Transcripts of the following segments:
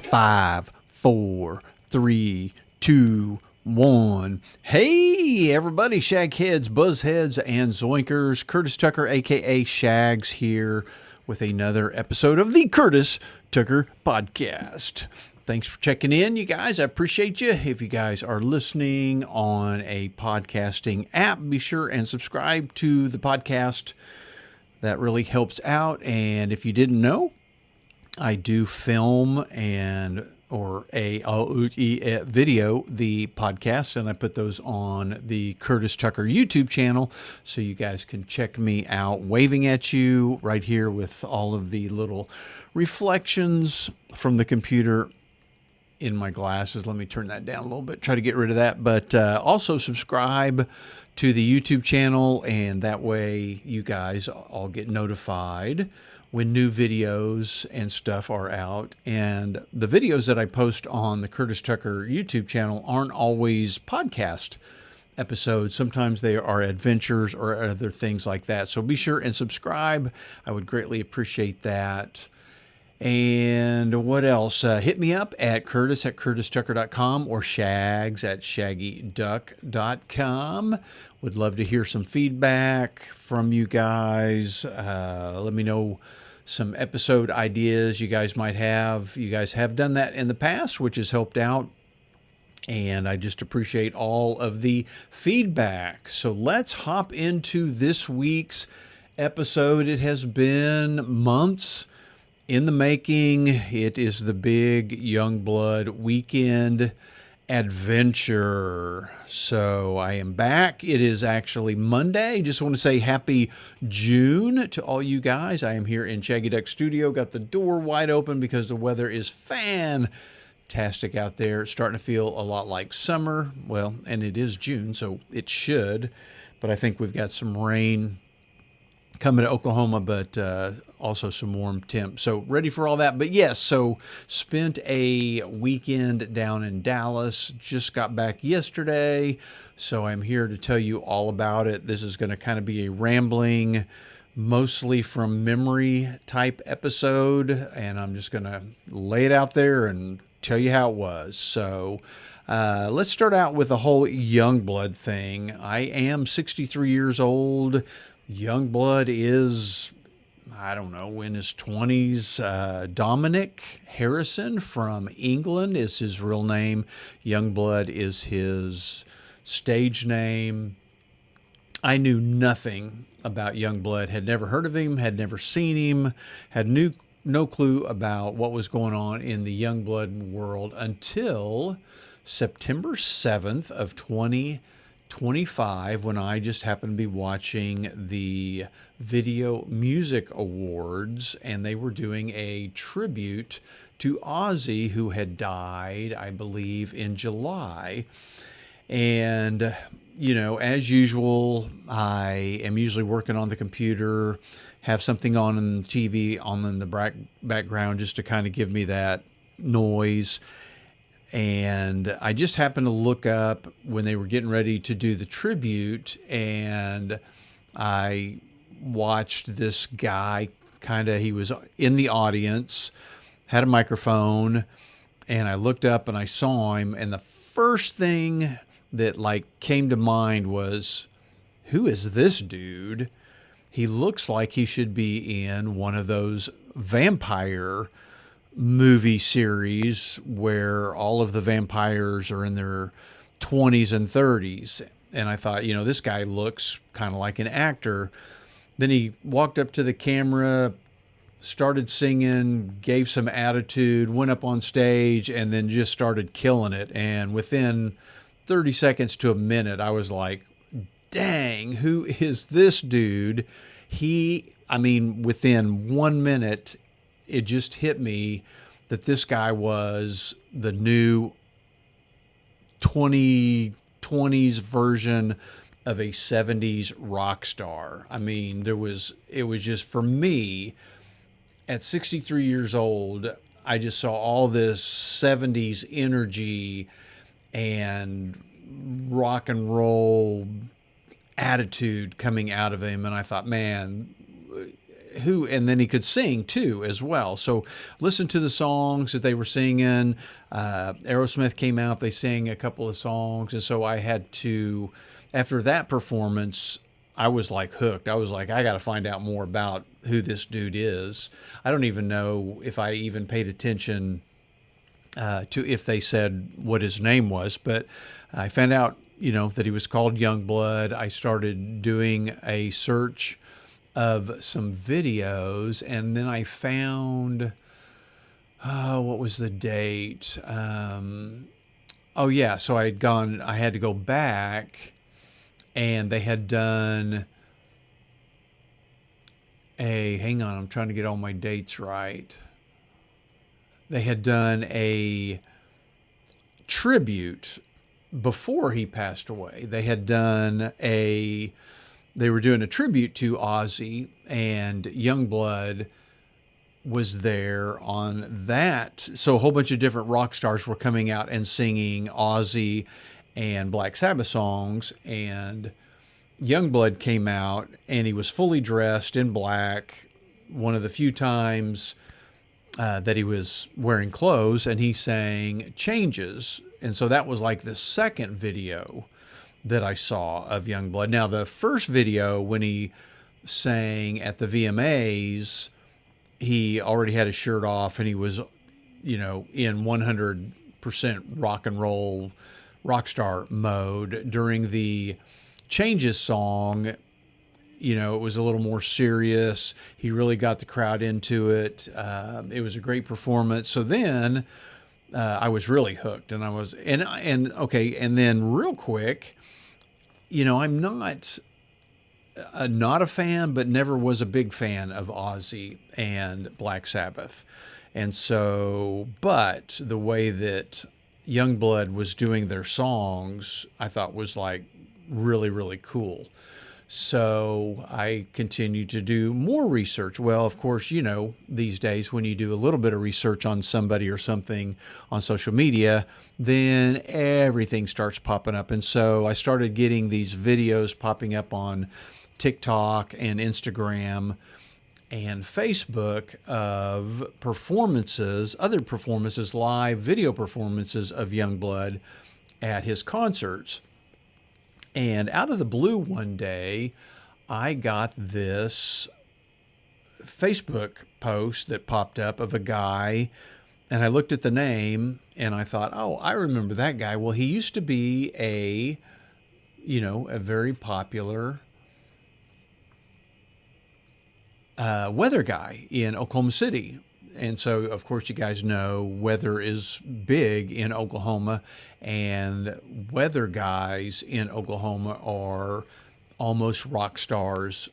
5, 4, 3, 2, 1. Hey, everybody, Shagheads, Buzzheads, and Zoinkers. Curtis Tucker, aka Shags, here with another episode of the Curtis Tucker Podcast. Thanks for checking in, you guys. I appreciate you. If you guys are listening on a podcasting app, be sure and subscribe to the podcast. That really helps out. And if you didn't know, I do film or video the podcast, and I put those on the Curtis Tucker YouTube channel, so you guys can check me out, waving at you right here with all of the little reflections from the computer in my glasses. Let me turn that down a little bit, try to get rid of that. But also subscribe to the YouTube channel, and that way you guys all get notified when new videos and stuff are out. And the videos that I post on the Curtis Tucker YouTube channel aren't always podcast episodes. Sometimes they are adventures or other things like that. So be sure and subscribe. I would greatly appreciate that. And what else? Hit me up at curtis@curtistucker.com or shags@shaggyduck.com. Would love to hear some feedback from you guys. Let me know some episode ideas you guys might have. You guys have done that in the past, which has helped out. And I just appreciate all of the feedback. So let's hop into this week's episode. It has been months in the making. It is the big Yungblud weekend adventure. So I am back. It is actually Monday. Just want to say happy June to all you guys. I am here in Shaggy Duck Studio. Got the door wide open because the weather is fantastic out there. It's starting to feel a lot like summer. Well, and it is June, so it should. But I think we've got some rain coming to Oklahoma, but also some warm temps. So ready for all that. But yes, so spent a weekend down in Dallas. Just got back yesterday. So I'm here to tell you all about it. This is going to kind of be a rambling, mostly from memory type episode. And I'm just going to lay it out there and tell you how it was. So let's start out with the whole Yungblud thing. I am 63 years old. Yungblud is, I don't know, in his 20s. Dominic Harrison from England is his real name. Yungblud is his stage name. I knew nothing about Yungblud, had never heard of him, had never seen him, had no clue about what was going on in the Yungblud world until September 7th of 2025, when I just happened to be watching the Video Music Awards, and they were doing a tribute to Ozzy, who had died, I believe, in July. And, you know, as usual, I am usually working on the computer, have something on in the TV on in the background just to kind of give me that noise. And I just happened to look up when they were getting ready to do the tribute, and I watched this guy he was in the audience, had a microphone, and I looked up and I saw him, and the first thing that came to mind was, who is this dude? He looks like he should be in one of those vampire movie series where all of the vampires are in their 20s and 30s. And I thought, this guy looks kind of like an actor. Then he walked up to the camera, started singing, gave some attitude, went up on stage, and then just started killing it. And within 30 seconds to a minute, I was like, dang, who is this dude? Within 1 minute, it just hit me that this guy was the new 2020s version of a 70s rock star. It was just, for me, at 63 years old, I just saw all this 70s energy and rock and roll attitude coming out of him. And I thought, man, and then he could sing too as well. So listen to the songs that they were singing. Aerosmith came out, they sang a couple of songs. And so I had to, after that performance, I was like hooked. I was like, I got to find out more about who this dude is. I don't even know if I even paid attention to if they said what his name was, but I found out, that he was called Yungblud. I started doing a search of some videos, and then I found, what was the date? Oh yeah, so I had to go back, and they had done hang on, I'm trying to get all my dates right. They had done a tribute before he passed away. They were doing a tribute to Ozzy, and Yungblud was there on that. So a whole bunch of different rock stars were coming out and singing Ozzy and Black Sabbath songs, and Yungblud came out, and he was fully dressed in black, one of the few times that he was wearing clothes, and he sang Changes. And so that was like the second video that I saw of Yungblud. Now, the first video, when he sang at the VMAs, he already had his shirt off, and he was, in 100% rock and roll rock star mode. During the Changes song, it was a little more serious. He really got the crowd into it. It was a great performance. So then I was really hooked, and and then real quick, I'm not a fan, but never was a big fan of Ozzy and Black Sabbath. And so, but the way that Yungblud was doing their songs, I thought was like really, really cool. So I continued to do more research. Well, of course, these days when you do a little bit of research on somebody or something on social media, then everything starts popping up. And so I started getting these videos popping up on TikTok and Instagram and Facebook of other performances, live video performances of Yungblud at his concerts. And out of the blue one day, I got this Facebook post that popped up of a guy, and I looked at the name and I thought, oh, I remember that guy. Well, he used to be a very popular weather guy in Oklahoma City. And so, of course, you guys know weather is big in Oklahoma, and weather guys in Oklahoma are almost rock stars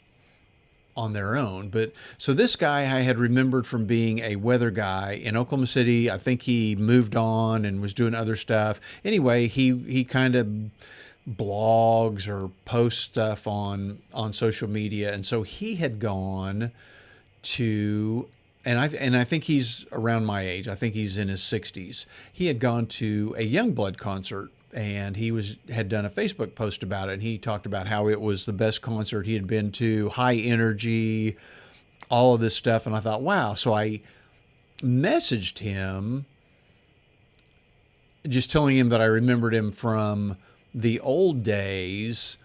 on their own. But so this guy I had remembered from being a weather guy in Oklahoma City. I think he moved on and was doing other stuff. Anyway, he kind of blogs or posts stuff on social media. And so he had gone to, and I think he's around my age. I think he's in his 60s. He had gone to a Yungblud concert, and he had done a Facebook post about it. And he talked about how it was the best concert he had been to, high energy, all of this stuff. And I thought, wow. So I messaged him, just telling him that I remembered him from the old days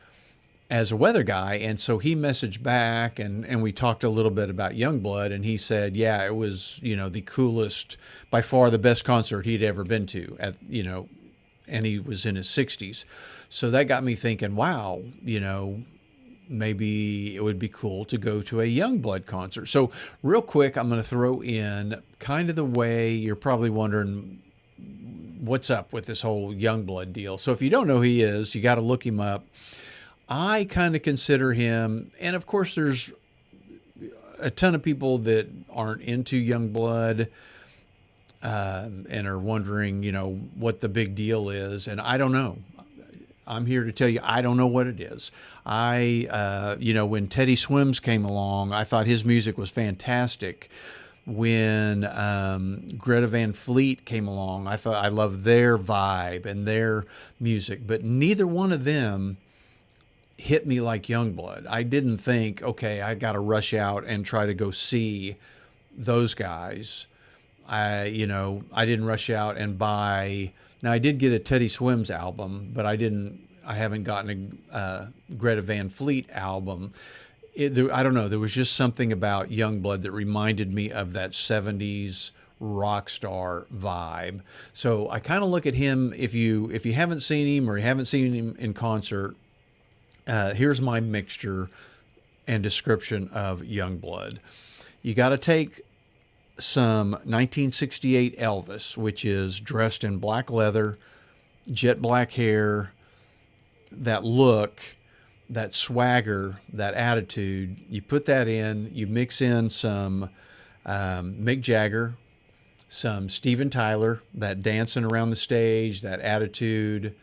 as a weather guy. And so he messaged back, and we talked a little bit about Yungblud, and he said, yeah, it was, the coolest, by far the best concert he'd ever been to and he was in his 60s. So that got me thinking, wow, maybe it would be cool to go to a Yungblud concert. So real quick, I'm going to throw in kind of the way you're probably wondering what's up with this whole Yungblud deal. So if you don't know who he is, you got to look him up. I kind of consider him, and of course there's a ton of people that aren't into Yungblud and are wondering, what the big deal is. And I don't know. I'm here to tell you, I don't know what it is. When Teddy Swims came along, I thought his music was fantastic. When Greta Van Fleet came along, I thought I loved their vibe and their music, but neither one of them hit me like Yungblud. I didn't think, okay, I got to rush out and try to go see those guys. I didn't rush out and buy. Now I did get a Teddy Swims album, but I didn't. I haven't gotten a Greta Van Fleet album. I don't know. There was just something about Yungblud that reminded me of that '70s rock star vibe. So I kind of look at him. If you haven't seen him or you haven't seen him in concert, here's my mixture and description of Yungblud. You got to take some 1968 Elvis, which is dressed in black leather, jet black hair, that look, that swagger, that attitude. You put that in, you mix in some Mick Jagger, some Steven Tyler, that dancing around the stage, that attitude.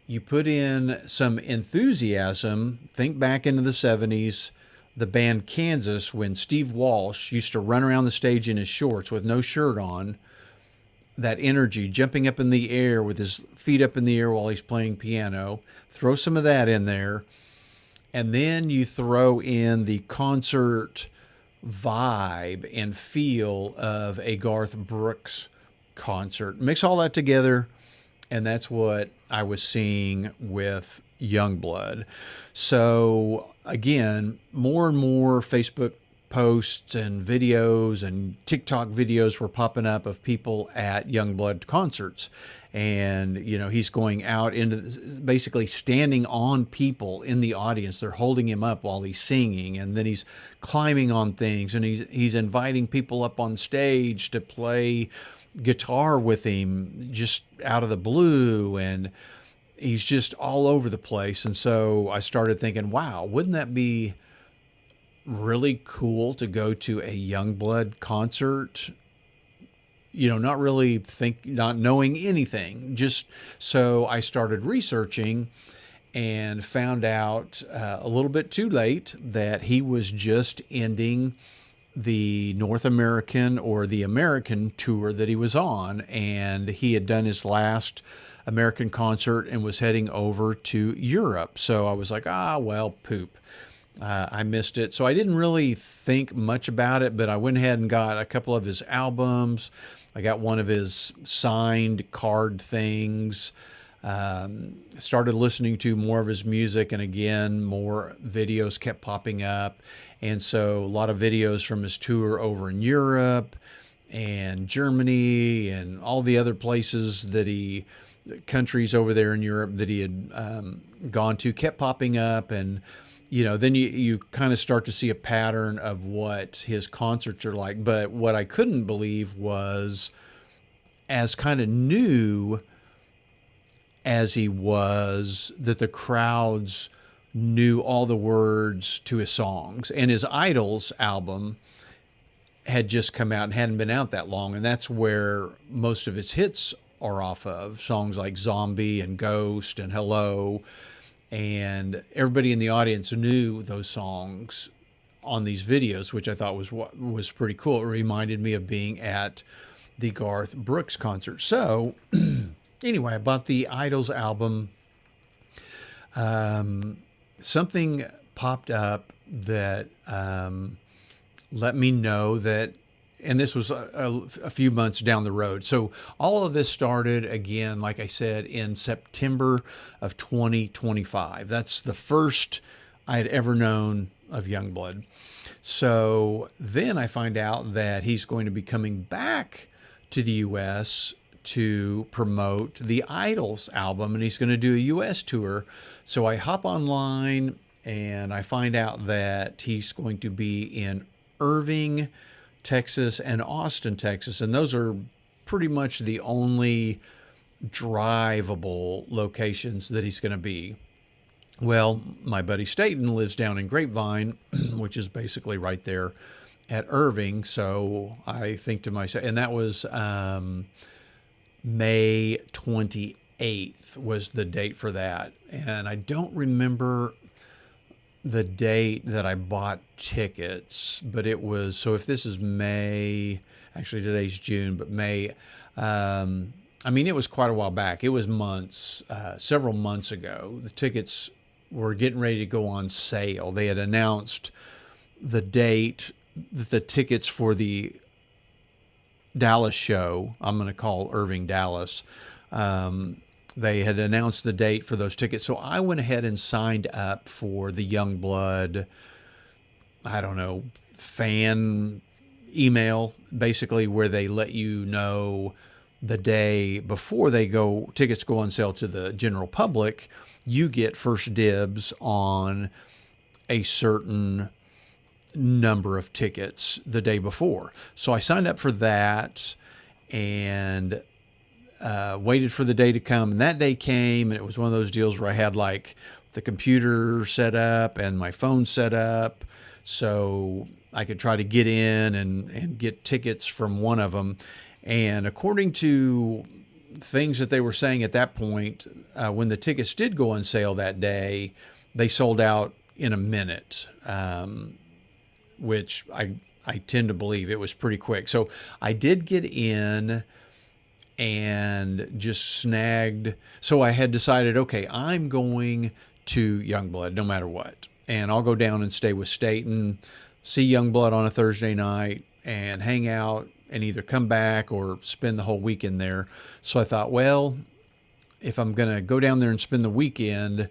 You put in some enthusiasm. Think back into the 70s, the band Kansas, when Steve Walsh used to run around the stage in his shorts with no shirt on. That energy, jumping up in the air with his feet up in the air while he's playing piano. Throw some of that in there. And then you throw in the concert vibe and feel of a Garth Brooks concert. Mix all that together, and that's what I was seeing with Yungblud. So again, more and more Facebook posts and videos and TikTok videos were popping up of people at Yungblud concerts. And, he's going out into basically standing on people in the audience. They're holding him up while he's singing, and then he's climbing on things, and he's inviting people up on stage to play guitar with him just out of the blue, and he's just all over the place. And so I started thinking, wow, wouldn't that be really cool to go to a Yungblud concert? Not knowing anything. Just so I started researching and found out a little bit too late that he was just ending the North American or the American tour that he was on, and he had done his last American concert and was heading over to Europe. So I was like, well, poop. I missed it. So I didn't really think much about it, but I went ahead and got a couple of his albums. I got one of his signed card things. Started listening to more of his music, and again, more videos kept popping up. And so a lot of videos from his tour over in Europe and Germany and all the other places countries over there in Europe that he had gone to kept popping up. And then you kind of start to see a pattern of what his concerts are like. But what I couldn't believe was, as kind of new as he was, that the crowds knew all the words to his songs. And his Idols album had just come out and hadn't been out that long. And that's where most of his hits are off of, songs like Zombie and Ghost and Hello. And everybody in the audience knew those songs on these videos, which I thought was pretty cool. It reminded me of being at the Garth Brooks concert. So anyway, I bought the Idols album. Something popped up that let me know that, and this was a few months down the road. So all of this started again, like I said, in September of 2025. That's the first I had ever known of Yungblud. So then I find out that he's going to be coming back to the U.S. to promote the Idols album, and he's going to do a U.S. tour. So I hop online and I find out that he's going to be in Irving, Texas, and Austin, Texas. And those are pretty much the only drivable locations that he's going to be. Well, my buddy Staten lives down in Grapevine, which is basically right there at Irving. So I think to myself, and that was May 28th was the date for that. And I don't remember the date that I bought tickets, but it was, so if this is May, actually today's June, but May, it was quite a while back. It was months, several months ago. The tickets were getting ready to go on sale. They had announced the date, the tickets for the Dallas show. I'm going to call Irving Dallas. They had announced the date for those tickets. So I went ahead and signed up for the Yungblud, I don't know, fan email, basically, where they let you know the day before tickets go on sale to the general public, you get first dibs on a certain number of tickets the day before. So I signed up for that and waited for the day to come. And that day came, and it was one of those deals where I had like the computer set up and my phone set up so I could try to get in and get tickets from one of them. And according to things that they were saying at that point, when the tickets did go on sale that day, they sold out in a minute, which I tend to believe it was pretty quick. So I did get in and just snagged. So I had decided, okay, I'm going to Yungblud no matter what. And I'll go down and stay with Staten, see Yungblud on a Thursday night, and hang out and either come back or spend the whole weekend there. So I thought, well, if I'm going to go down there and spend the weekend,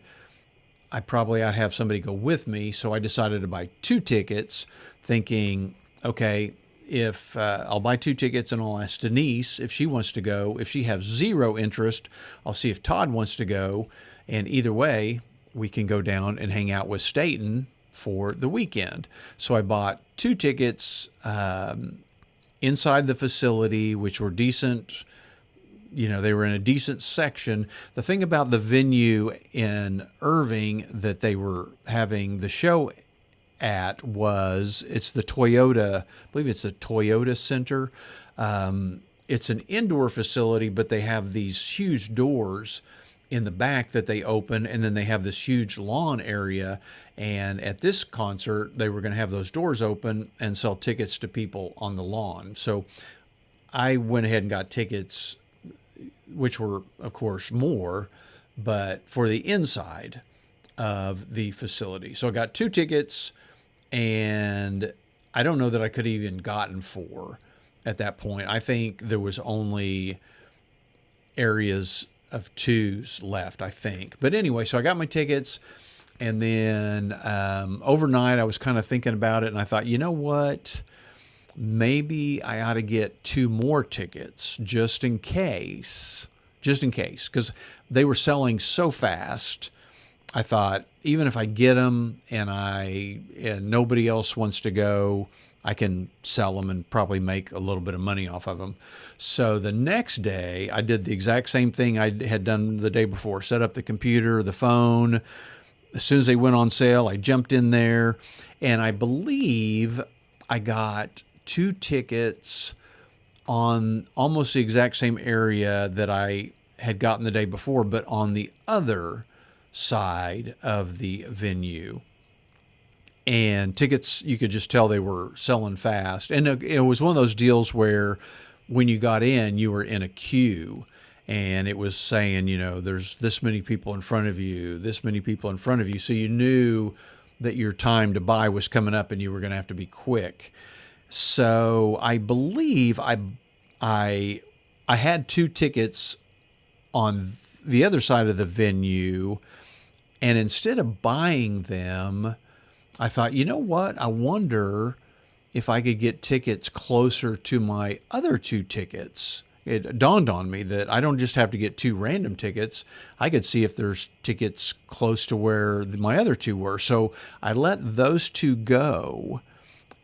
I probably ought to have somebody go with me. So I decided to buy 2 tickets, thinking, okay, if I'll buy 2 tickets and I'll ask Denise if she wants to go. If she has 0 interest, I'll see if Todd wants to go. And either way, we can go down and hang out with Staten for the weekend. So I bought 2 tickets inside the facility, which were decent. You know, they were in a decent section. The thing about the venue in Irving that they were having the show at was, it's the Toyota, I believe it's the Toyota Center. It's an indoor facility, but they have these huge doors in the back that they open, and then they have this huge lawn area. And at this concert, they were going to have those doors open and sell tickets to people on the lawn. So I went ahead and got tickets, which were, of course, more, but for the inside of the facility. So I got 2 tickets, and I don't know that I could have even gotten 4 at that point. I think there was only areas of 2s left, I think. But anyway, so I got my tickets, and then overnight I was kind of thinking about it, and I thought, you know what? Maybe I ought to get 2 more tickets just in case, because they were selling so fast. I thought, even if I get them and nobody else wants to go, I can sell them and probably make a little bit of money off of them. So the next day, I did the exact same thing I had done the day before. Set up the computer, the phone. As soon as they went on sale, I jumped in there, and I believe I got 2 tickets on almost the exact same area that I had gotten the day before, but on the other side of the venue. And tickets, you could just tell they were selling fast. And it was one of those deals where when you got in, you were in a queue, and it was saying, you know, there's this many people in front of you, this many people in front of you. So you knew that your time to buy was coming up and you were going to have to be quick. So I believe I had 2 tickets on the other side of the venue, and instead of buying them, I thought, you know what? I wonder if I could get tickets closer to my other 2 tickets. It dawned on me that I don't just have to get 2 random tickets. I could see if there's tickets close to where my other 2 were. So I let those 2 go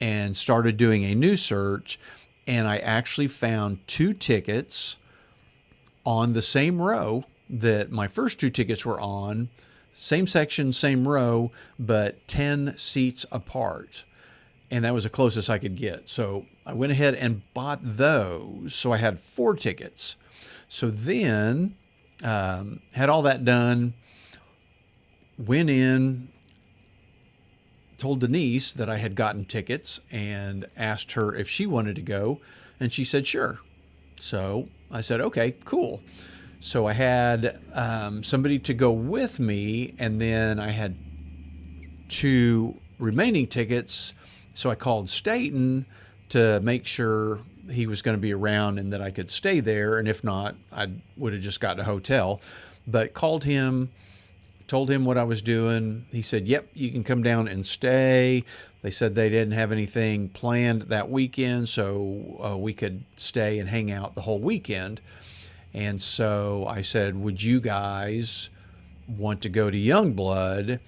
and started doing a new search, and I actually found 2 tickets on the same row that my first 2 tickets were on. Same section, same row, but 10 seats apart. And that was the closest I could get. So I went ahead and bought those. So I had 4 tickets. So then had all that done, went in, told Denise that I had gotten tickets and asked her if she wanted to go. And she said, sure. So I said, okay, cool. So I had somebody to go with me, and then I had two remaining tickets. So I called Staten to make sure he was going to be around and that I could stay there. And if not, I would have just gotten a hotel. But called him, told him what I was doing. He said, "Yep, you can come down and stay." They said they didn't have anything planned that weekend, so we could stay and hang out the whole weekend. And so I said, "Would you guys want to go to Yungblud?"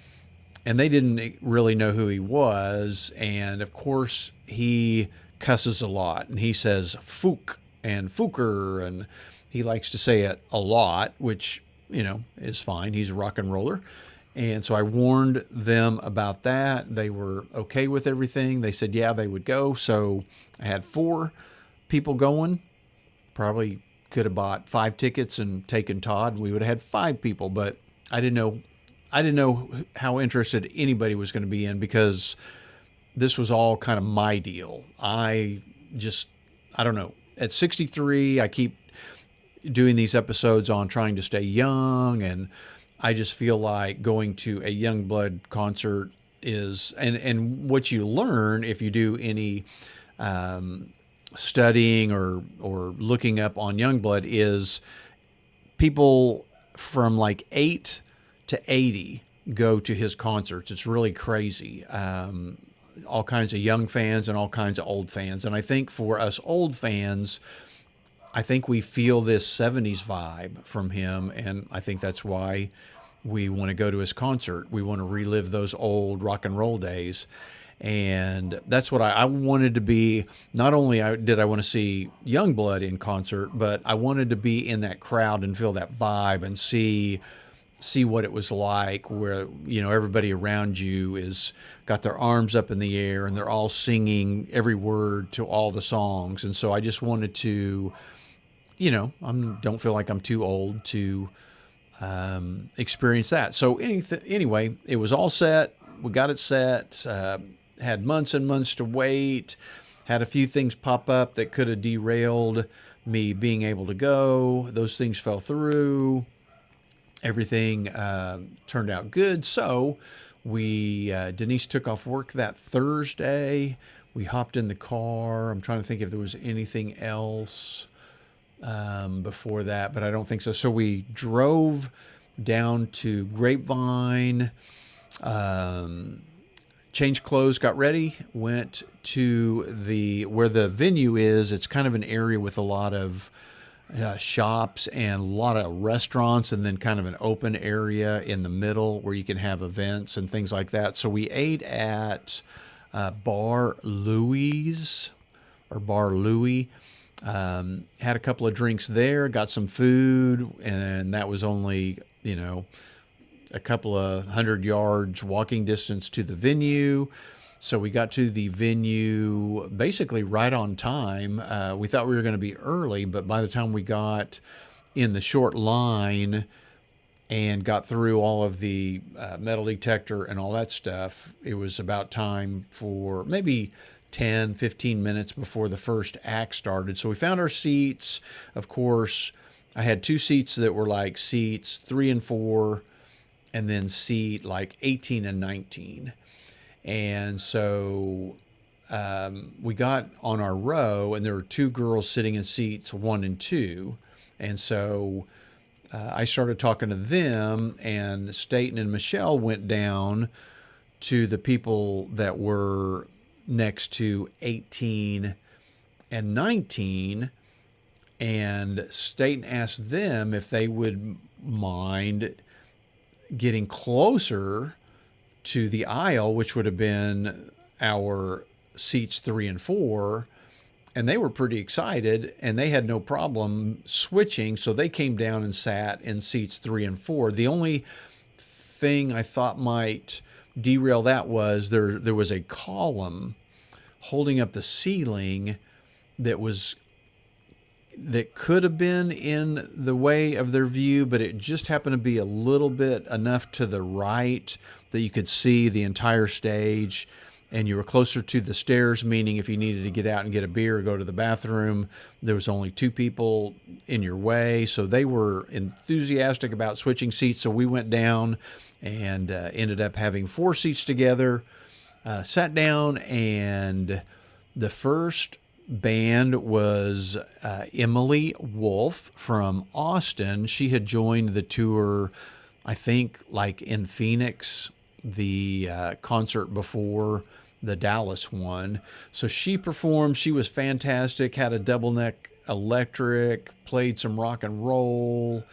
And they didn't really know who he was. And of course, he cusses a lot, and he says "fook" and "fooker," and he likes to say it a lot, which is fine. He's a rock and roller. And so I warned them about that. They were okay with everything. They said, yeah, they would go. So I had 4 people going. Probably could have bought 5 tickets and taken Todd. We would have had 5 people, but I didn't know. I didn't know how interested anybody was going to be in, because this was all kind of my deal. I don't know. At 63, I keep doing these episodes on trying to stay young, and I just feel like going to a Yungblud concert is, and what you learn if you do any studying or looking up on Yungblud is people from like 8 to 80 go to his concerts. It's really crazy. All kinds of young fans and all kinds of old fans. And I think for us old fans, I think we feel this 70s vibe from him. And I think that's why we want to go to his concert. We want to relive those old rock and roll days. And that's what I wanted to be. Not only did I want to see Yungblud in concert, but I wanted to be in that crowd and feel that vibe and see what it was like, where everybody around you is got their arms up in the air and they're all singing every word to all the songs. And so I just wanted to, I don't feel like I'm too old to experience that. So anyway, it was all set. We got it set. Had months and months to wait. Had a few things pop up that could have derailed me being able to go. Those things fell through. Everything turned out good. So Denise took off work that Thursday. We hopped in the car. I'm trying to think if there was anything else before that, but I don't think so. So we drove down to Grapevine, changed clothes, got ready, went to where the venue is. It's kind of an area with a lot of shops and a lot of restaurants, and then kind of an open area in the middle where you can have events and things like that. So we ate at Bar Louie's or Bar Louie. Had a couple of drinks there, got some food, and that was only, a couple of 100 yards walking distance to the venue. So we got to the venue basically right on time. We thought we were going to be early, but by the time we got in the short line and got through all of the metal detector and all that stuff, it was about time for maybe 10, 15 minutes before the first act started. So we found our seats. Of course, I had 2 seats that were like seats 3 and 4, and then seat like 18 and 19. And so we got on our row, and there were 2 girls sitting in seats 1 and 2. And so I started talking to them, and Staten and Michelle went down to the people that were next to 18 and 19. And Staten asked them if they would mind getting closer to the aisle, which would have been our seats 3 and 4. And they were pretty excited, and they had no problem switching. So they came down and sat in seats 3 and 4. The only thing I thought might derail that was there was a column holding up the ceiling that could have been in the way of their view, but it just happened to be a little bit enough to the right that you could see the entire stage. and you were closer to the stairs, meaning if you needed to get out and get a beer or go to the bathroom, there was only two people in your way. So they were enthusiastic about switching seats. So we went down and ended up having four seats together. Sat down, and the first band was Emily Wolf from Austin. She had joined the tour, I think, like in Phoenix, the concert before the Dallas one. So she performed. She was fantastic, had a double neck electric, played some rock and roll.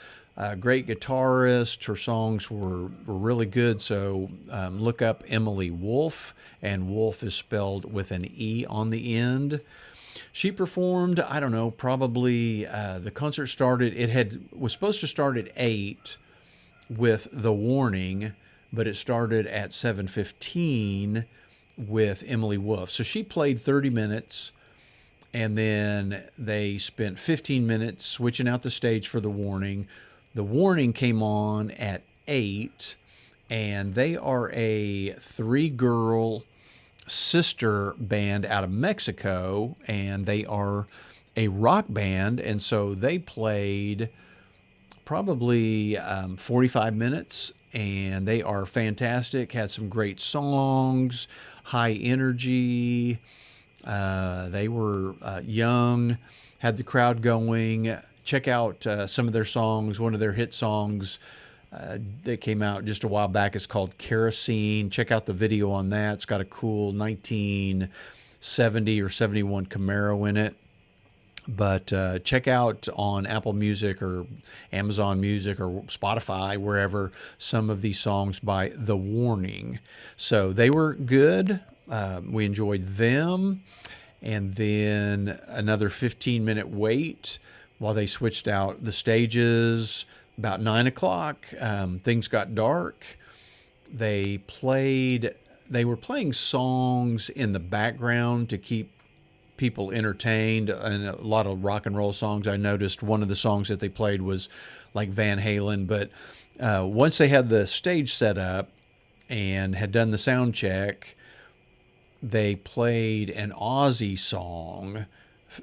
Great guitarist. Her songs were really good. So look up Emily Wolf, and Wolf is spelled with an E on the end. She performed, I don't know, probably the concert started, was supposed to start at 8 with The Warning, but it started at 7:15 with Emily Wolf. So she played 30 minutes, and then they spent 15 minutes switching out the stage for The Warning. The Warning came on at 8, and they are a three-girl sister band out of Mexico, and they are a rock band, and so they played probably 45 minutes, and they are fantastic. Had some great songs, high energy. They were young, had the crowd going. Check out some of their songs. One of their hit songs that came out just a while back is called Kerosene. Check out the video on that. It's got a cool 1970 or 71 Camaro in it. But check out on Apple Music or Amazon Music or Spotify, wherever, some of these songs by The Warning. So they were good. We enjoyed them. And then another 15-minute wait while they switched out the stages. About 9 o'clock, things got dark. They were playing songs in the background to keep people entertained, and a lot of rock and roll songs. I noticed one of the songs that they played was like Van Halen, but once they had the stage set up and had done the sound check, they played an Ozzy song,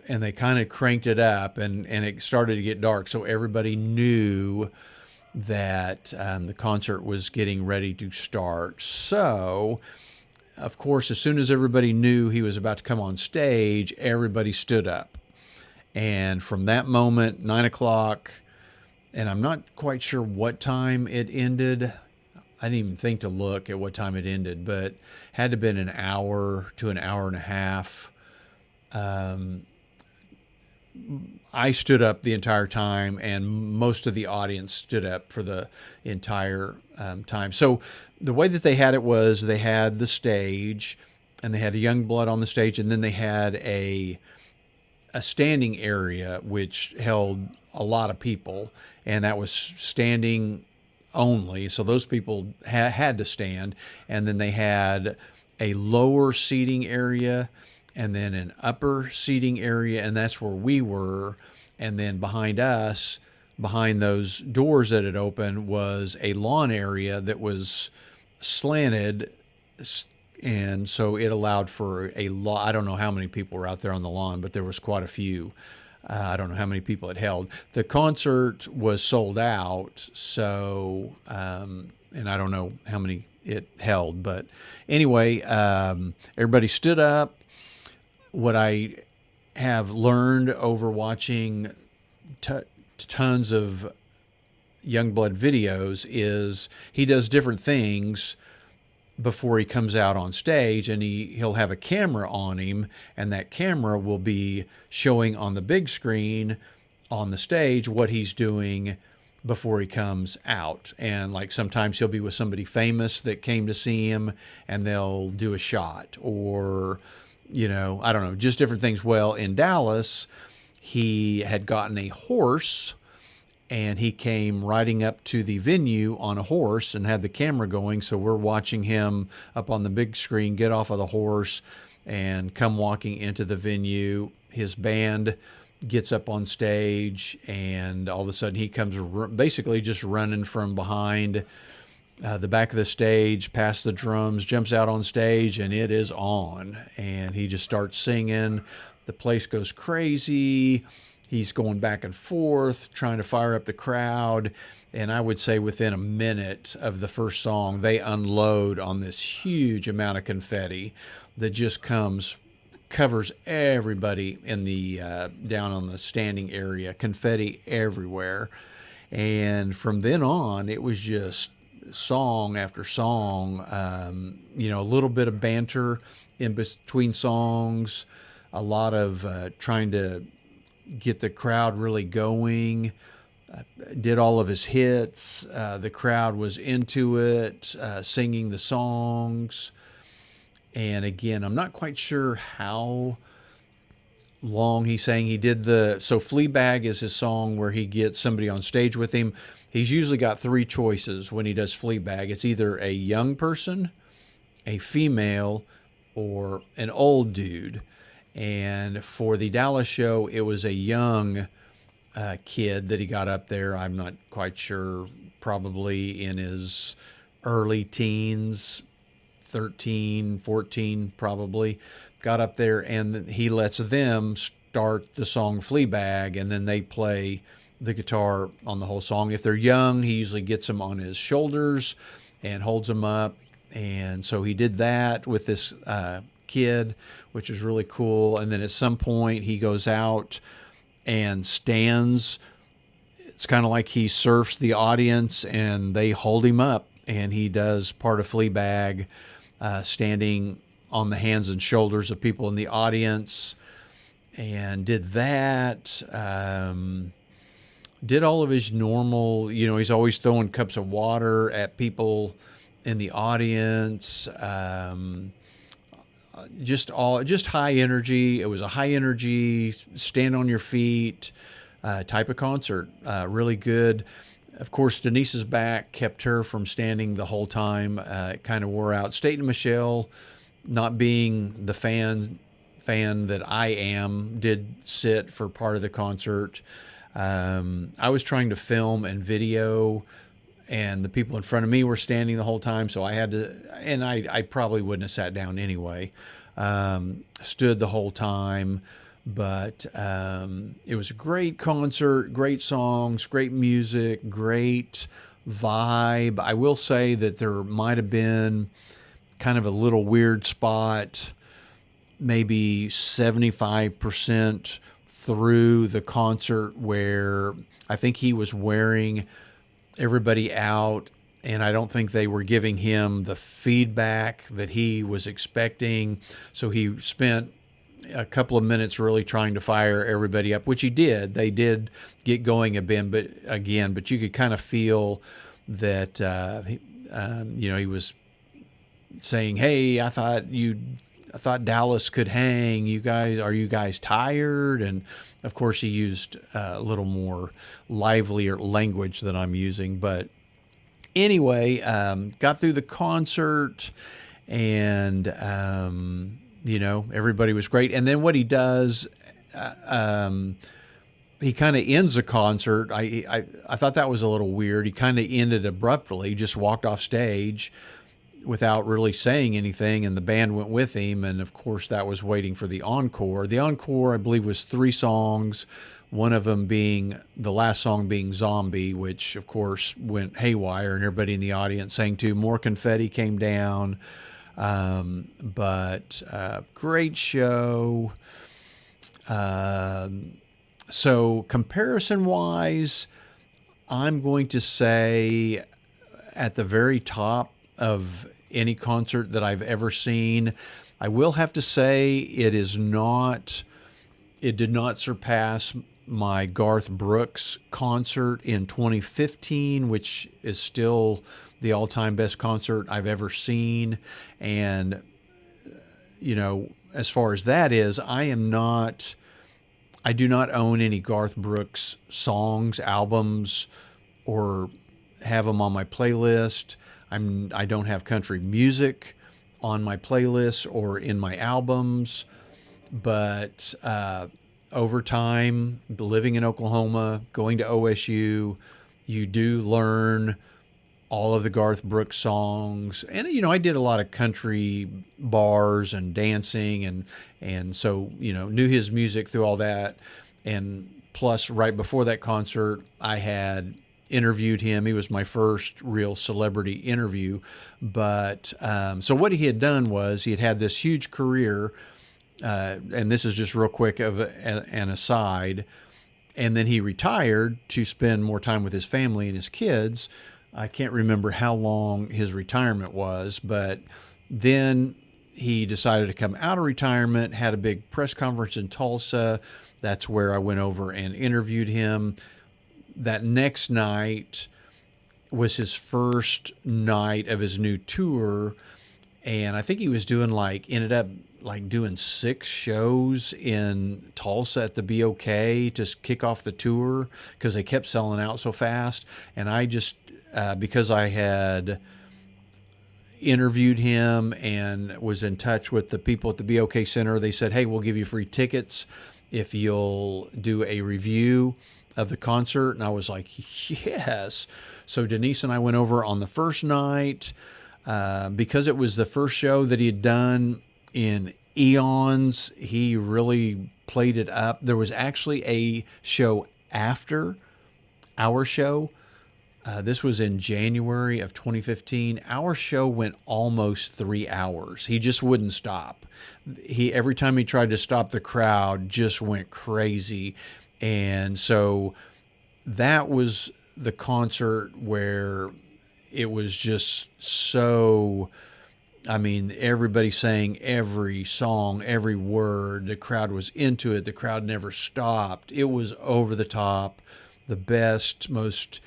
and they kind of cranked it up, and it started to get dark. So everybody knew that the concert was getting ready to start. So, of course, as soon as everybody knew he was about to come on stage, everybody stood up. And from that moment, 9 o'clock, and I'm not quite sure what time it ended. I didn't even think to look at what time it ended, but had to have been an hour to an hour and a half. I stood up the entire time, and most of the audience stood up for the entire time. So the way that they had it was they had the stage, and they had a Yungblud on the stage, and then they had a standing area which held a lot of people, and that was standing only. So those people had to stand, and then they had a lower seating area and then an upper seating area, and that's where we were. And then behind us, behind those doors that had opened, was a lawn area that was slanted, and so it allowed for a lot. I don't know how many people were out there on the lawn, but there was quite a few. I don't know how many people it held. The concert was sold out, so and I don't know how many it held, but anyway, everybody stood up. What I have learned over watching tons of Yungblud videos is he does different things before he comes out on stage, and he'll have a camera on him, and that camera will be showing on the big screen on the stage what he's doing before he comes out. And like sometimes he'll be with somebody famous that came to see him, and they'll do a shot, or I don't know, just different things. Well, in Dallas, he had gotten a horse, and he came riding up to the venue on a horse and had the camera going. So we're watching him up on the big screen get off of the horse and come walking into the venue. His band gets up on stage, and all of a sudden he comes basically just running from behind the back of the stage, past the drums, jumps out on stage, and it is on. And he just starts singing. The place goes crazy. He's going back and forth, trying to fire up the crowd. And I would say within a minute of the first song, they unload on this huge amount of confetti that just covers everybody in the down on the standing area, confetti everywhere. And from then on, it was just song after song, a little bit of banter in between songs, a lot of trying to get the crowd really going. Did all of his hits. The crowd was into it, singing the songs. And again, I'm not quite sure how long he sang. He did so Fleabag is his song where he gets somebody on stage with him. He's usually got three choices when he does Fleabag. It's either a young person, a female, or an old dude. And for the Dallas show, it was a young kid that he got up there. I'm not quite sure, probably in his early teens, 13, 14 probably, got up there, and he lets them start the song Fleabag, and then they play the guitar on the whole song. If they're young, he usually gets them on his shoulders and holds them up. And so he did that with this kid, which is really cool. And then at some point, he goes out and stands. It's kind of like he surfs the audience, and they hold him up, and he does part of Fleabag, standing on the hands and shoulders of people in the audience, and did that. Did all of his normal, he's always throwing cups of water at people in the audience. Just high energy. It was a high energy, stand on your feet type of concert. Really good. Of course, Denise's back kept her from standing the whole time. It kind of wore out. State and Michelle, not being the fan that I am, did sit for part of the concert. I was trying to film and video, and the people in front of me were standing the whole time, so I had to, and I probably wouldn't have sat down anyway. Stood the whole time. But it was a great concert, great songs, great music, great vibe. I will say that there might have been kind of a little weird spot, maybe 75% through the concert, where I think he was wearing everybody out, and I don't think they were giving him the feedback that he was expecting. So he spent a couple of minutes really trying to fire everybody up, which he did. They did get going a bit, but you could kind of feel that he was saying, "Hey, I thought Dallas could hang. Are you guys tired?" And of course, he used a little more livelier language than I'm using. But anyway, got through the concert, and everybody was great. And then what he does, he kind of ends the concert. I thought that was a little weird. He kind of ended abruptly, he just walked off stage without really saying anything, and the band went with him. And of course, that was waiting for the encore. The encore, I believe, was 3 songs. One of them being, the last song being Zombie, which of course went haywire, and everybody in the audience sang too. More confetti came down. But great show. So comparison wise, I'm going to say at the very top of any concert that I've ever seen. I will have to say it did not surpass my Garth Brooks concert in 2015, which is still the all-time best concert I've ever seen. And, as far as that is, I do not own any Garth Brooks songs, albums, or have them on my playlist. I don't have country music on my playlist or in my albums, but over time, living in Oklahoma, going to OSU, you do learn all of the Garth Brooks songs, and I did a lot of country bars and dancing, and so knew his music through all that, and plus right before that concert I had interviewed him. He was my first real celebrity interview, but so what he had done was he had had this huge career, and this is just real quick of an aside. And then he retired to spend more time with his family and his kids. I can't remember how long his retirement was, but then he decided to come out of retirement, had a big press conference in Tulsa. That's where I went over and interviewed him. That next night was his first night of his new tour, and I think he was doing ended up doing 6 shows in Tulsa at the BOK to kick off the tour because they kept selling out so fast. And I just because I had interviewed him and was in touch with the people at the BOK Center, they said, "Hey, we'll give you free tickets if you'll do a review of the concert." And I was like, "Yes." So Denise and I went over on the first night. Because it was the first show that he had done in eons, he really played it up. There was actually a show after our show. This was in January of 2015. Our show went almost 3 hours. He just wouldn't stop. Every time he tried to stop, the crowd just went crazy. And so that was the concert where it was just so, I mean, everybody sang every song, every word. The crowd was into it. The crowd never stopped. It was over the top, the best, most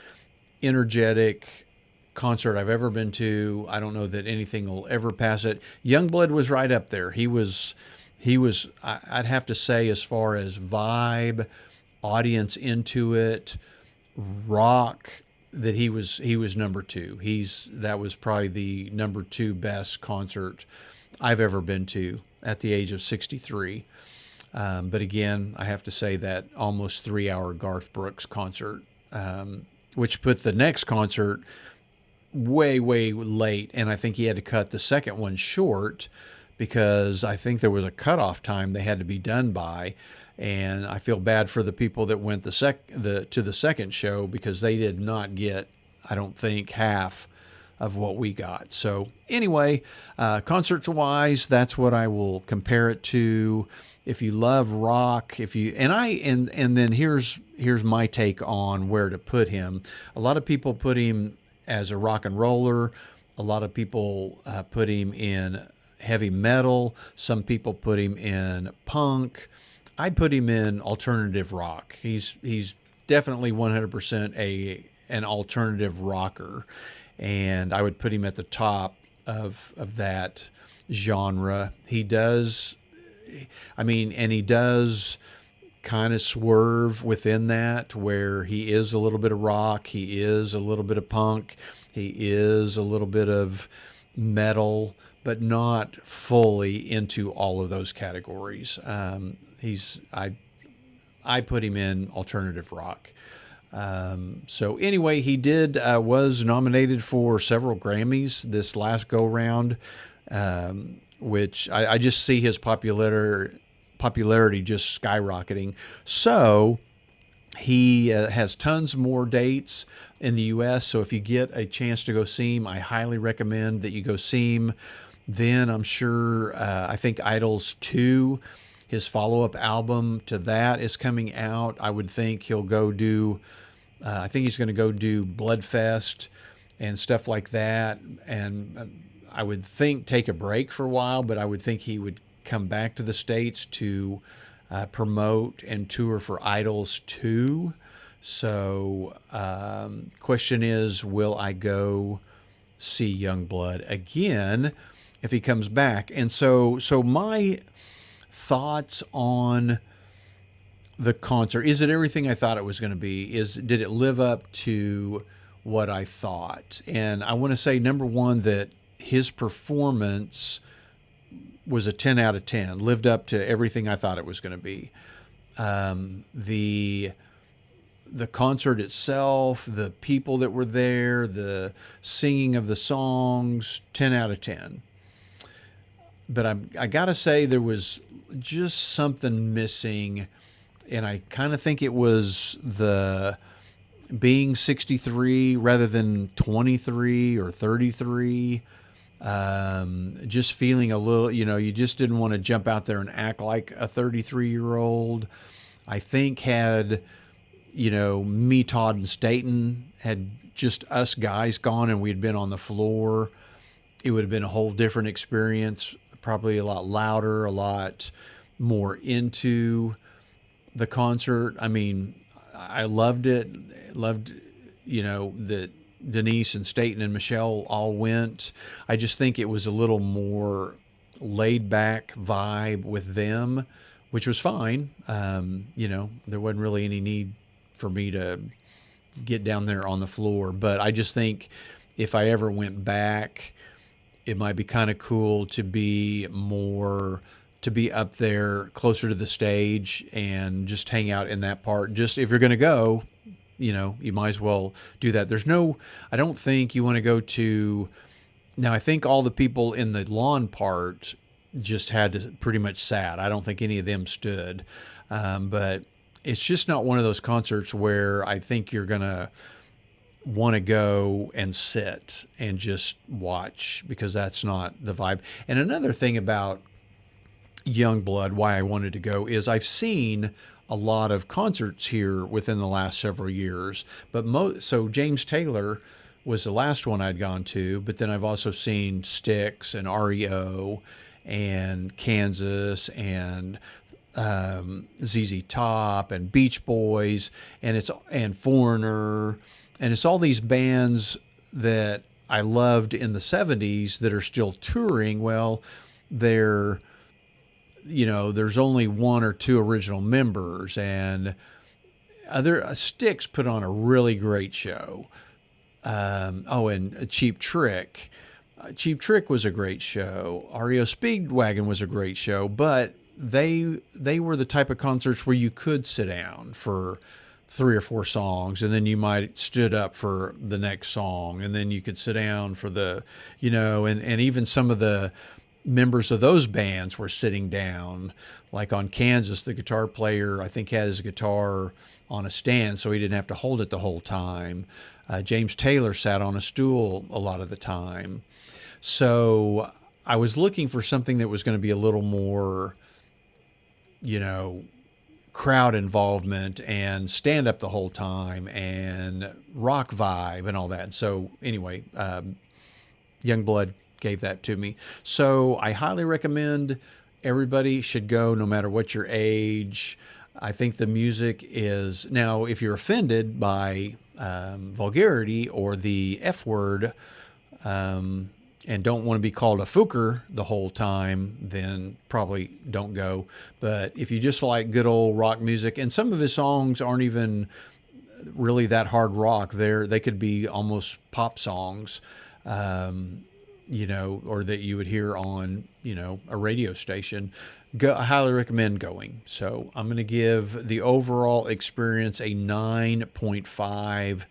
energetic concert I've ever been to. I don't know that anything will ever pass it. Yungblud was right up there. He was, I'd have to say, as far as vibe, audience into it, rock, that he was number 2. That was probably the number 2 best concert I've ever been to at the age of 63. But again, I have to say that almost 3-hour Garth Brooks concert, which put the next concert way, way late. And I think he had to cut the second one short because I think there was a cutoff time they had to be done by. And I feel bad for the people that went to the second show because they did not get, I don't think, half of what we got. So anyway, concerts wise, that's what I will compare it to. If you love rock, and then here's my take on where to put him. A lot of people put him as a rock and roller. A lot of people put him in heavy metal. Some people put him in punk. I put him in alternative rock. He's definitely 100% an alternative rocker, and I would put him at the top of that genre. He does kind of swerve within that, where he is a little bit of rock, he is a little bit of punk, he is a little bit of metal, but not fully into all of those categories. I put him in alternative rock. So anyway, he was nominated for several Grammys this last go round, which I just see his popularity just skyrocketing. So he has tons more dates in the U.S. So if you get a chance to go see him, I highly recommend that you go see him. Then I'm sure, I think Idols 2, his follow-up album to that, is coming out. I would think he'll go do, I think he's going to go do Bloodfest and stuff like that. And I would think take a break for a while, but I would think he would come back to the States to promote and tour for Idols 2. So question is, will I go see Yungblud again if he comes back? And so my thoughts on the concert, is it everything I thought it was going to be? Did it live up to what I thought? And I want to say, number one, that his performance was a 10 out of 10, lived up to everything I thought it was going to be. the concert itself, the people that were there, the singing of the songs, 10 out of 10. But I got to say, there was just something missing. And I kind of think it was the being 63 rather than 23 or 33. Just feeling a little, you just didn't want to jump out there and act like a 33-year-old. I think had, me, Todd, and Staten had just us guys gone and we'd been on the floor, it would have been a whole different experience, probably a lot louder, a lot more into the concert. I mean, I loved it. Loved, that Denise and Staten and Michelle all went. I just think it was a little more laid back vibe with them, which was fine. There wasn't really any need for me to get down there on the floor. But I just think if I ever went back, it might be kind of cool to be up there closer to the stage and just hang out in that part. Just if you're going to go, you might as well do that. I don't think you want to go to, now I think all the people in the lawn part just had to pretty much sat. I don't think any of them stood. But it's just not one of those concerts where I think you're going to want to go and sit and just watch, because that's not the vibe. And another thing about Yungblud, why I wanted to go, is I've seen a lot of concerts here within the last several years, but so James Taylor was the last one I'd gone to, but then I've also seen Styx and REO and Kansas and ZZ Top and Beach Boys and Foreigner, and it's all these bands that I loved in the 70s that are still touring. Well, there's only one or two original members, and Styx put on a really great show. And Cheap Trick. Cheap Trick was a great show. REO Speedwagon was a great show, but they were the type of concerts where you could sit down for 3 or 4 songs, and then you might stood up for the next song, and then you could sit down for and even some of the members of those bands were sitting down. Like on Kansas, the guitar player, I think, had his guitar on a stand, so he didn't have to hold it the whole time. James Taylor sat on a stool a lot of the time. So I was looking for something that was going to be a little more, crowd involvement and stand up the whole time and rock vibe and all that. So anyway, Yungblud gave that to me. So I highly recommend everybody should go, no matter what your age. I think the music is, now if you're offended by vulgarity or the F word, and don't want to be called a fooker the whole time, then probably don't go. But if you just like good old rock music, and some of his songs aren't even really that hard rock, they could be almost pop songs, or that you would hear on, a radio station. I highly recommend going. So I'm going to give the overall experience a 9.5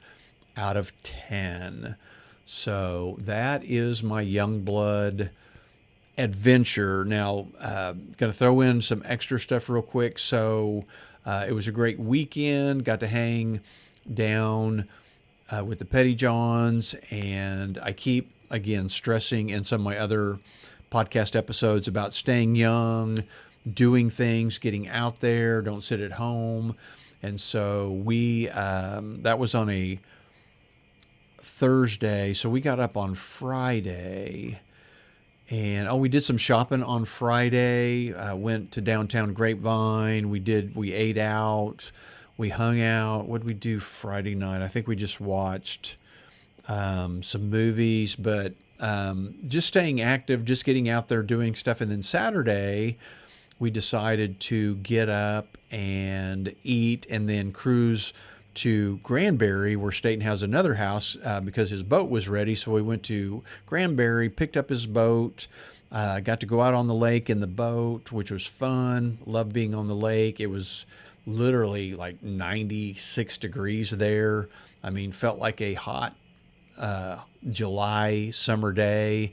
out of 10. So that is my Yungblud adventure. Now, going to throw in some extra stuff real quick. So it was a great weekend. Got to hang down with the Pettyjohns, and I keep, again, stressing in some of my other podcast episodes about staying young, doing things, getting out there, don't sit at home. And so that was on a Thursday, so we got up on Friday, and we did some shopping on Friday. Went to downtown Grapevine. We ate out, we hung out. What did we do Friday night? I think we just watched some movies, but just staying active, just getting out there doing stuff. And then Saturday, we decided to get up and eat and then cruise to Granbury, where Staten has another house, because his boat was ready. So we went to Granbury, picked up his boat, got to go out on the lake in the boat, which was fun. Loved being on the lake. It was literally like 96 degrees there. I mean, felt like a hot July summer day.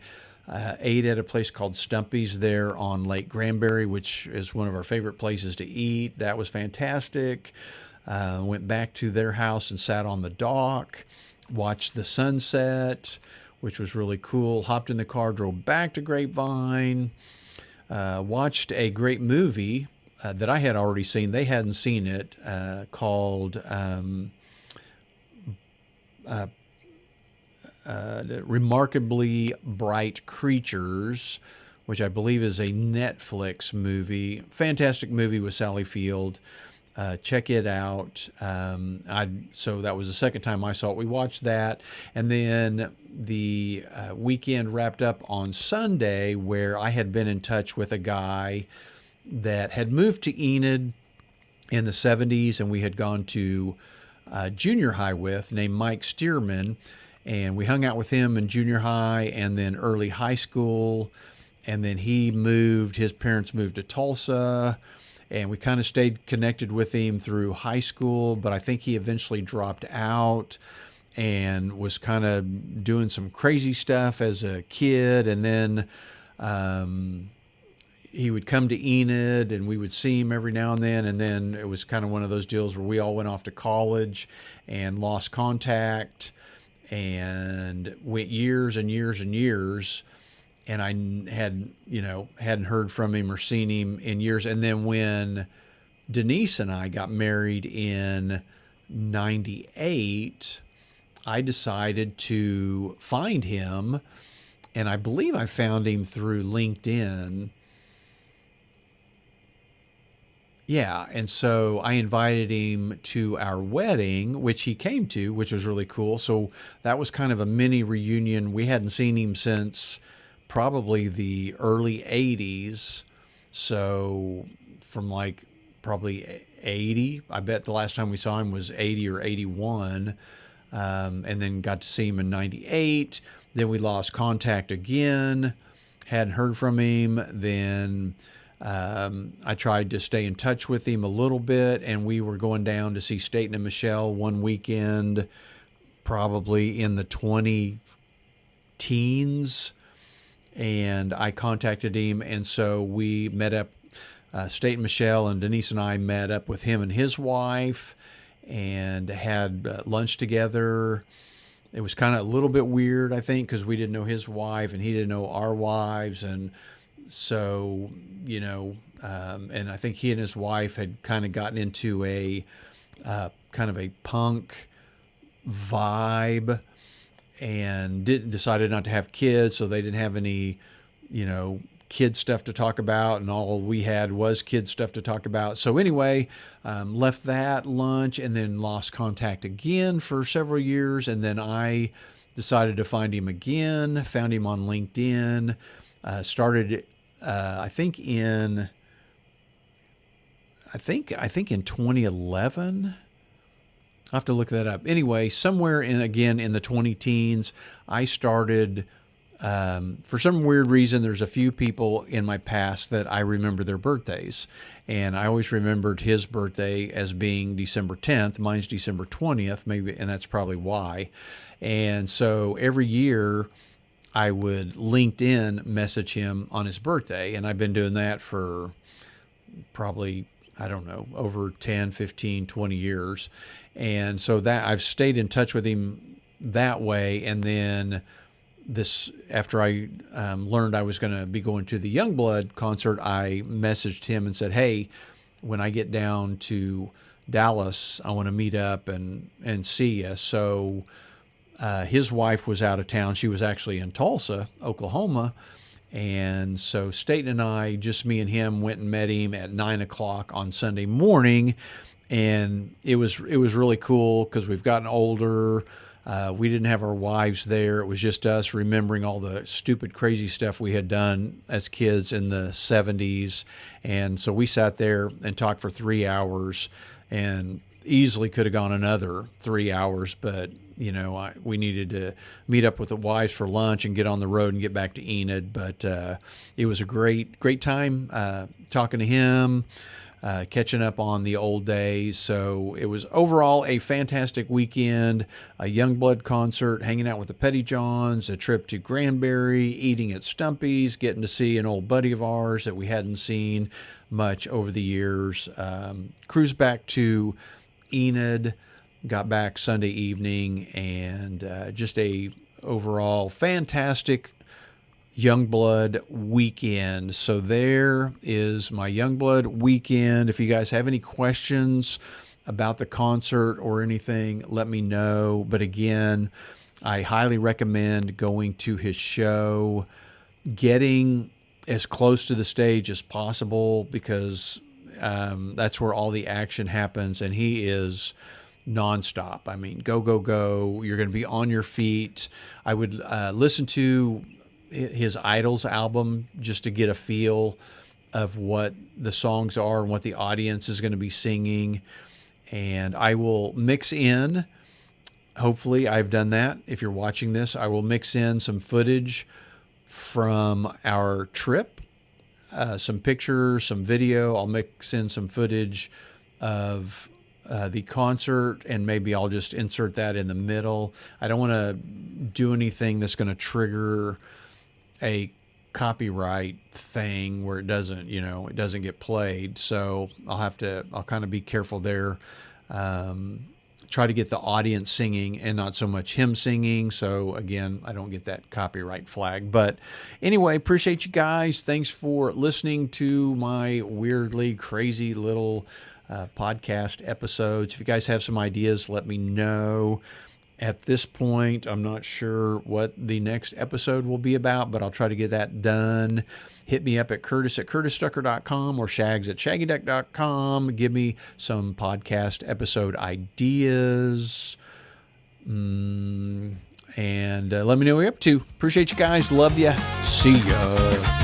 Ate at a place called Stumpy's there on Lake Granbury, which is one of our favorite places to eat. That was fantastic. Went back to their house and sat on the dock, watched the sunset, which was really cool. Hopped in the car, drove back to Grapevine, watched a great movie that I had already seen. They hadn't seen it, called Remarkably Bright Creatures, which I believe is a Netflix movie. Fantastic movie with Sally Field. Check it out. So that was the second time I saw it. We watched that, and then the weekend wrapped up on Sunday, where I had been in touch with a guy that had moved to Enid in the 70s, and we had gone to junior high with, named Mike Stearman. And we hung out with him in junior high and then early high school. And then his parents moved to Tulsa, and we kind of stayed connected with him through high school, but I think he eventually dropped out and was kind of doing some crazy stuff as a kid. And then he would come to Enid, and we would see him every now and then. And then it was kind of one of those deals where we all went off to college and lost contact, and went years and years and years. And I hadn't heard from him or seen him in years. And then when Denise and I got married in 98, I decided to find him. And I believe I found him through LinkedIn. Yeah, and so I invited him to our wedding, which he came to, which was really cool. So that was kind of a mini reunion. We hadn't seen him since probably the early 80s. So from like probably 80, I bet the last time we saw him was 80 or 81. And then got to see him in 98. Then we lost contact again, hadn't heard from him. Then I tried to stay in touch with him a little bit, and we were going down to see Staten and Michelle one weekend, probably in the 20 teens, and I contacted him, and so we met up. Staten and Michelle and Denise and I met up with him and his wife and had lunch together. It was kind of a little bit weird, I think, because we didn't know his wife and he didn't know our wives, and so, and I think he and his wife had kind of gotten into a kind of a punk vibe, and decided not to have kids, so they didn't have any, kid stuff to talk about, and all we had was kid stuff to talk about. So anyway, left that lunch and then lost contact again for several years, and then I decided to find him again, found him on LinkedIn. Started, I think in 2011. I'll have to look that up. Anyway, somewhere in the 20 teens, I started. For some weird reason, there's a few people in my past that I remember their birthdays, and I always remembered his birthday as being December 10th. Mine's December 20th, maybe, and that's probably why. And so every year, I would LinkedIn message him on his birthday. And I've been doing that for probably, I don't know, over 10, 15, 20 years. And so that I've stayed in touch with him that way. And then after I learned I was going to be going to the Yungblud concert, I messaged him and said, hey, when I get down to Dallas, I want to meet up and see you. So his wife was out of town. She was actually in Tulsa, Oklahoma. And so Staten and I, just me and him, went and met him at 9 o'clock on Sunday morning. And it was really cool because we've gotten older. We didn't have our wives there. It was just us remembering all the stupid, crazy stuff we had done as kids in the 70s. And so we sat there and talked for 3 hours, and easily could have gone another 3 hours, but we needed to meet up with the wives for lunch and get on the road and get back to Enid. But it was a great time talking to him. catching up on the old days. So it was overall a fantastic weekend, a Yungblud concert, hanging out with the Pettyjohns, a trip to Granbury, eating at Stumpy's, getting to see an old buddy of ours that we hadn't seen much over the years. Cruised back to Enid, got back Sunday evening, and just a overall fantastic Yungblud weekend. So there is my Yungblud weekend. If you guys have any questions about the concert or anything, let me know. But again, I highly recommend going to his show, getting as close to the stage as possible, because that's where all the action happens, and he is nonstop. I mean, go, go, go. You're going to be on your feet. I would listen to his Idols album just to get a feel of what the songs are and what the audience is going to be singing. And I will mix in, hopefully I've done that. If you're watching this, I will mix in some footage from our trip, some pictures, some video. I'll mix in some footage of the concert, and maybe I'll just insert that in the middle. I don't want to do anything that's going to trigger a copyright thing where it doesn't, it doesn't get played. So I'll kind of be careful there. Try to get the audience singing and not so much him singing. So again, I don't get that copyright flag. But anyway, appreciate you guys. Thanks for listening to my weirdly crazy little podcast episodes. If you guys have some ideas, let me know. At this point, I'm not sure what the next episode will be about, but I'll try to get that done. Hit me up at curtis@curtistucker.com or shags@shaggyduck.com. Give me some podcast episode ideas. And let me know what you're up to. Appreciate you guys. Love ya. See ya.